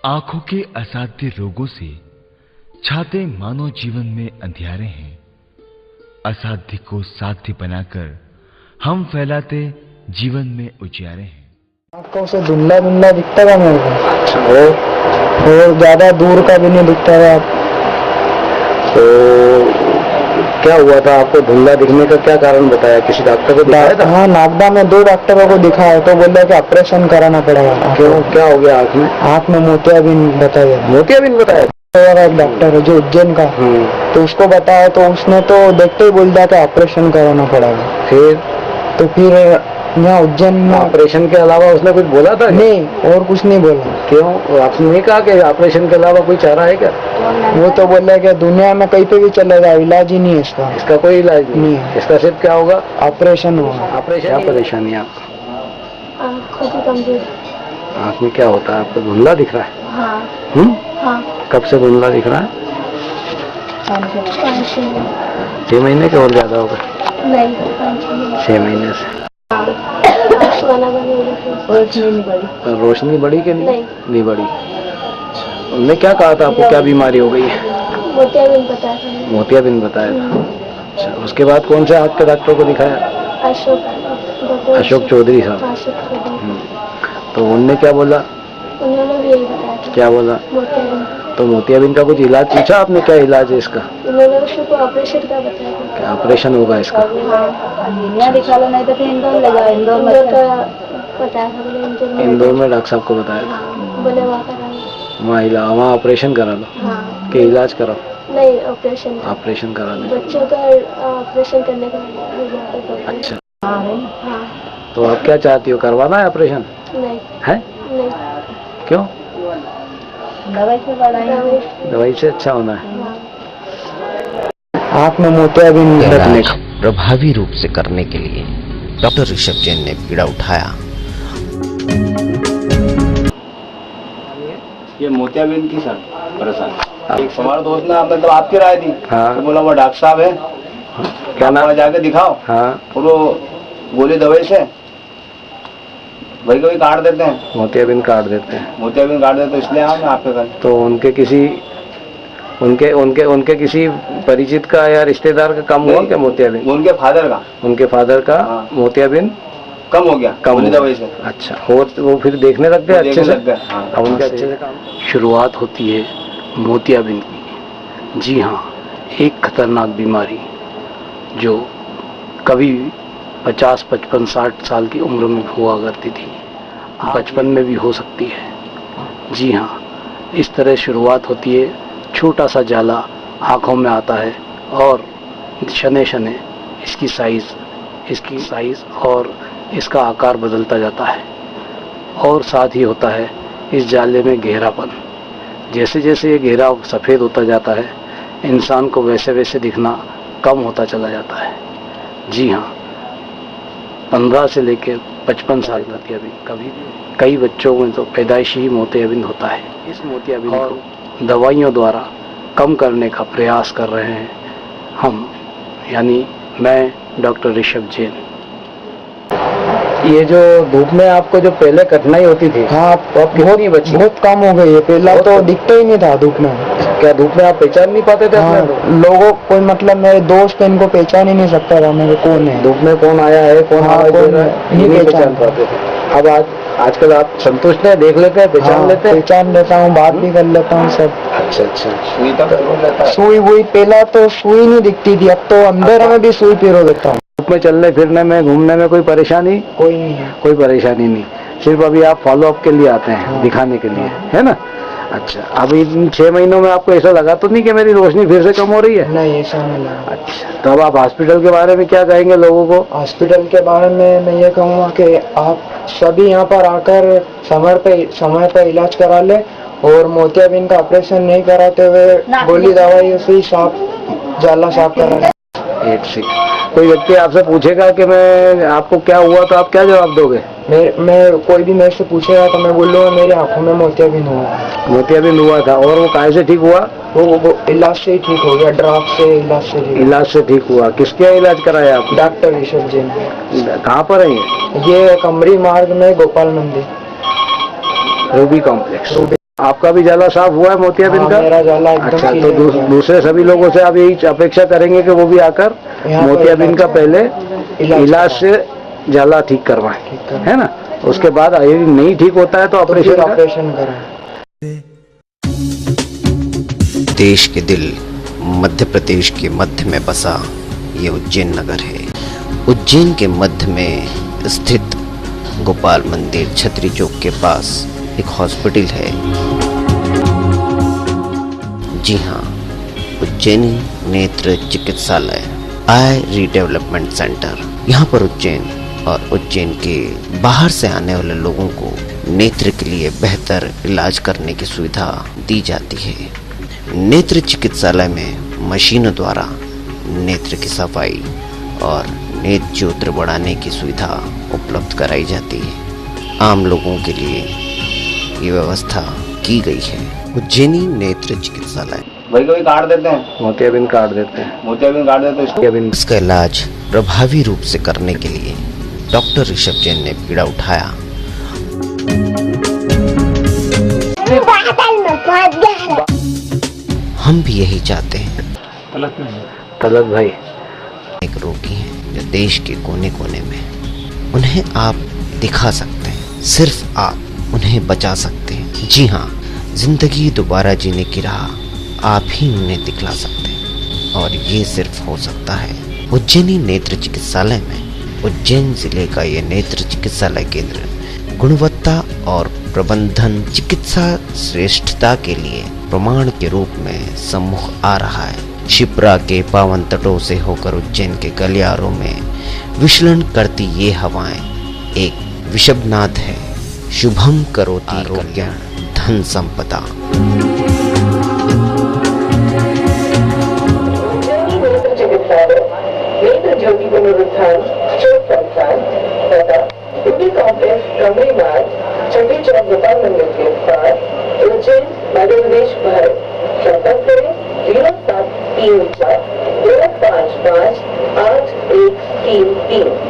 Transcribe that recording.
आंखों के असाध्य रोगों से छाते मानव जीवन में अंधियारे हैं। असाध्य को साध्य बनाकर हम फैलाते जीवन में उजियारे हैं। आंखों से धुंधला धुंधला दिखता था मेरे को, और ज्यादा दूर का भी नहीं दिखता था। तो क्या हुआ था आपको? धुंधला दिखने का क्या कारण बताया? किसी डॉक्टर को दिखाया था? हाँ, नागदा में 2 डॉक्टरों को दिखाया तो बोला कि ऑपरेशन कराना पड़ेगा। क्यों, क्या हो गया आँख में? आँख में मोतियाबिंद बताया। मोतियाबिंद बताया? एक डॉक्टर है जो उज्जैन का, तो उसको बताया तो उसने तो देखते ही बोल दिया कि ऑपरेशन कराना पड़ेगा। फिर यहाँ उज्जैन में ऑपरेशन के अलावा उसने कुछ बोला था? नहीं, और कुछ नहीं बोला। क्यों, आपने नहीं कहा कि ऑपरेशन के अलावा कोई चारा है क्या? वो तो बोला कि दुनिया में कहीं पे भी चलेगा, इलाज ही नहीं है इसका। इसका कोई इलाज नहीं है? इसका सिर्फ क्या होगा? ऑपरेशन होगा। ऑपरेशन। क्या परेशानी है आपको? आँख में क्या होता है आपको? धुंधला दिख रहा है? हाँ। कब से धुंधला दिख रहा है? 6 महीने के और ज्यादा होगा? नहीं, 6 महीने से। रोशनी बढ़ी कि नहीं बढ़ी? उन्होंने क्या कहा था आपको? क्या बीमारी हो गई है? मोतियाबिंद बताया था। मोतियाबिंद बताया था। अच्छा, उसके बाद कौन से आँख के डॉक्टर को दिखाया? अशोक चौधरी साहब। तो उनने क्या बोला? उन्होंने भी यही बताया था। क्या बोला? मोतियाबिंद। तो मोतियाबिंद का कुछ इलाज पूछा आपने? क्या इलाज है इसका? उन्होंने उसको ऑपरेशन का बताया था। क्या ऑपरेशन होगा इसका? हाँ, दिखा लो, नहीं तो फिर इंदौर ले जाओ। इंदौर में बताया था। इंदौर में डॉक्टर साहब को बताया था? बोले वहाँ ऑपरेशन करा लो। हाँ। के इलाज कराओ? नहीं, ऑपरेशन करा लो। बच्चों का ऑपरेशन करने का। अच्छा। हाँ। तो आप क्या चाहती हो, करवाना है ऑपरेशन? नहीं है? नहीं। क्यों? दवाई से अच्छा होना है। आँख में मोतियाबिंद रखने का प्रभावी रूप से करने के लिए डॉक्टर ऋषभ जैन ने बीड़ा उठाया। ये मोतियाबिंद की सर परेशानी। एक हमारे दोस्त ने मतलब आपकी राय दी। हाँ। तो बोला वो डॉक्टर साहब है, क्या नाम? जाके दिखाओ। हाँ। और वो गोली दवाई से वही कभी काट देते हैं। मोतियाबिंद काट देते हैं। तो इसलिए हम आपके घर। तो उनके किसी परिचित का या रिश्तेदार का कम हुआ क्या मोतियाबिंद? उनके फादर का हाँ। मोतियाबिंद कम हो गया गोली दवाई से। अच्छा, वो फिर देखने लग गए अच्छे से? हाँ। अब उनके अच्छे से काम। शुरुआत होती है मोतियाबिंद की। जी हाँ, एक खतरनाक बीमारी जो कभी 50, 55, 60 साल की उम्र में हुआ करती थी, बचपन में भी हो सकती है। जी हाँ, इस तरह शुरुआत होती है। छोटा सा जाला आँखों में आता है और शने शने इसकी साइज़ और इसका आकार बदलता जाता है। और साथ ही होता है इस जाले में गहरापन। जैसे जैसे ये गहरा सफ़ेद होता जाता है, इंसान को वैसे वैसे दिखना कम होता चला जाता है। जी हाँ, 15 से लेकर 55 साल मोतियाबिंद कई बच्चों में तो पैदाइशी ही मोतियाबिंद होता है। इस मोतियाबिंद को दवाइयों द्वारा कम करने का प्रयास कर रहे हैं हम, यानी मैं डॉक्टर ऋषभ जैन। ये जो धूप में आपको जो पहले कठिनाई होती थी, हाँ, बहुत कम हो गई है। पहला तो दिखता ही नहीं था धूप में। क्या धूप में आप पहचान नहीं पाते थे? हाँ, लोगों कोई मतलब मेरे दोस्त इनको पहचान ही नहीं सकता था मेरे कौन है। धूप में कौन आया है, कौन नहीं पहचान पाते थे। अब आजकल आप संतुष्ट हैं? देख लेते हैं, पहचान लेते हैं? पहचान लेता हूँ, बात भी कर लेता हूँ सब। अच्छा। सुई वही पहला तो सुई नहीं दिखती थी, अब तो अंदर में भी सुई पिरो देता हूँ। धूप में चलने फिरने में घूमने में कोई परेशानी? कोई नहीं है। कोई परेशानी नहीं, सिर्फ अभी आप फॉलोअप के लिए आते हैं, दिखाने के लिए, है ना? अच्छा, अभी इन 6 महीनों में आपको ऐसा लगा तो नहीं कि मेरी रोशनी फिर से कम हो रही है? नहीं, ऐसा नहीं लगा। अच्छा, तो अब आप हॉस्पिटल के बारे में क्या कहेंगे लोगों को? हॉस्पिटल के बारे में मैं ये कहूँगा कि आप सभी यहाँ पर आकर समय पर इलाज करा ले, और मोतियाबिंद का ऑपरेशन नहीं कराते हुए गोली दवाई से जाला साफ करा ले। कोई व्यक्ति आपसे पूछेगा कि मैं आपको क्या हुआ, तो आप क्या जवाब दोगे? मैं कोई भी मेरे से पूछेगा तो मैं बोलूँगा मेरी आंखों में मोतियाबिंद हुआ था। और वो काहे से ठीक हुआ? वो इलाज से ही ठीक हो गया, ड्राफ्ट से इलाज से ठीक हुआ। किसके इलाज कराया आप? डॉक्टर ऋषभ जैन। कहाँ पर है ये? ये कमरी मार्ग में गोपाल मंदिर, रूबी कॉम्प्लेक्स। आपका भी जाला साफ हुआ है मोतियाबिंद का? मेरा जाला एकदम। अच्छा, तो दूसरे सभी लोगों से आप यही अपेक्षा करेंगे कि वो भी आकर मोतियाबिंद का पहले इलाज से जाला ठीक करवाएं, है ना? उसके बाद यदि नहीं ठीक होता है तो ऑपरेशन करें। देश के दिल मध्य प्रदेश के मध्य में बसा ये उज्जैन नगर है। उज्जैन के मध्य में स्थित गोपाल मंदिर छतरी चौक के पास एक हॉस्पिटल है। जी हाँ, उज्जैनी नेत्र चिकित्सालय आई रीडेवलपमेंट सेंटर। यहाँ पर उज्जैन और उज्जैन के बाहर से आने वाले लोगों को नेत्र के लिए बेहतर इलाज करने की सुविधा दी जाती है। नेत्र चिकित्सालय में मशीनों द्वारा नेत्र की सफाई और नेत्र ज्योति बढ़ाने की सुविधा उपलब्ध कराई जाती है। आम लोगों के लिए ये व्यवस्था की गई है। उज्जैनी नेत्र चिकित्सालय भाई कभी काट देते हैं, मोतियाबिंद काट देते हैं, मोतियाबिंद काट देते हैं। इसका इलाज प्रभावी रूप से करने के लिए डॉक्टर ऋषभ जैन ने बीड़ा उठाया। हम भी यही चाहते हैं। तलत भाई एक रोगी हैं जो देश के कोने कोने में, उन्हें आप दिखा सकते हैं, सिर्फ आप उन्हें बचा सकते हैं। जी हाँ, जिंदगी दोबारा जीने की राह आप ही उन्हें दिखला सकते हैं और ये सिर्फ हो सकता है उज्जैनी नेत्र चिकित्सालय में। उज्जैन जिले का ये नेत्र चिकित्सालय केंद्र गुणवत्ता और प्रबंधन चिकित्सा श्रेष्ठता के लिए प्रमाण के रूप में सम्मुख आ रहा है। शिप्रा के पावन तटों से होकर उज्जैन के गलियारों में विचलन करती ये हवाएं एक विषभनाद है। शुभम करोति कल्याण धन संपदा। नेत्र ज्योति पुनरुत्थान चौक संस्थान तथा ब्यूटी कॉम्प्लेक्स कमरी मार्ग छठी चौक गोपाल मंदिर के पास उज्जैन मध्य प्रदेश भर। संपर्क करें 0734 255 8133।